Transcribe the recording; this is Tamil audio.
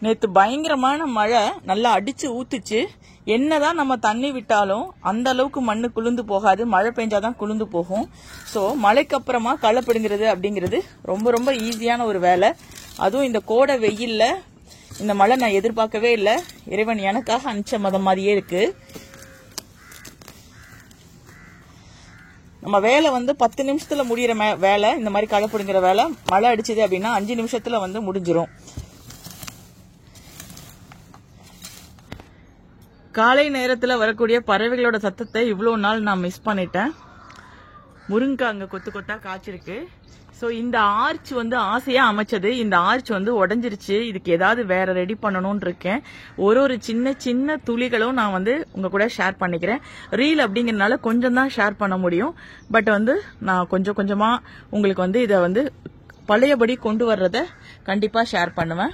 நேத்து பயங்கரமான மழை நல்லா அடிச்சு ஊத்துச்சு. என்னதான் நம்ம தண்ணி விட்டாலும் அந்த அளவுக்கு மண்ணு குளிர்ந்து போகாது, மழை பெஞ்சாதான் குளிர்ந்து போகும். ஸோ மழைக்கு அப்புறமா களை பிடுங்கிறது அப்படிங்கிறது ரொம்ப ரொம்ப ஈஸியான ஒரு வேலை. அதுவும் இந்த கோடை வெயில்ல இந்த மழை நான் எதிர்பார்க்கவே இல்லை. இறைவன் எனக்காக அனுப்பிச்ச மதம் மாதிரியே இருக்கு. நம்ம வேலை 10 நிமிஷத்துல முடிகிற வேலை, இந்த மாதிரி களை பிடுங்குற வேலை. மழை அடிச்சது அப்படின்னா 5 நிமிஷத்துல முடிஞ்சிரும். காலை நேரத்துல வரக்கூடிய பறவைகளோட சத்தத்தை இவ்வளவு நாள் நான் மிஸ் பண்ணிட்டேன். முருங்கை அங்க கொத்து கொத்தா காய்ச்சிருக்கு. ஸோ இந்த ஆர்ச் ஆசையா அமைச்சது. இந்த ஆர்ச் உடஞ்சிருச்சு. இதுக்கு ஏதாவது வேற ரெடி பண்ணணும்னு இருக்கேன். ஒரு சின்ன சின்ன துளிகளும் நான் உங்க கூட ஷேர் பண்ணிக்கிறேன். ரீல் அப்படிங்கறதுனால கொஞ்சம் தான் ஷேர் பண்ண முடியும். பட் நான் கொஞ்சம் கொஞ்சமா உங்களுக்கு இதை பழையபடி கொண்டு வர்றத கண்டிப்பா ஷேர் பண்ணுவேன்.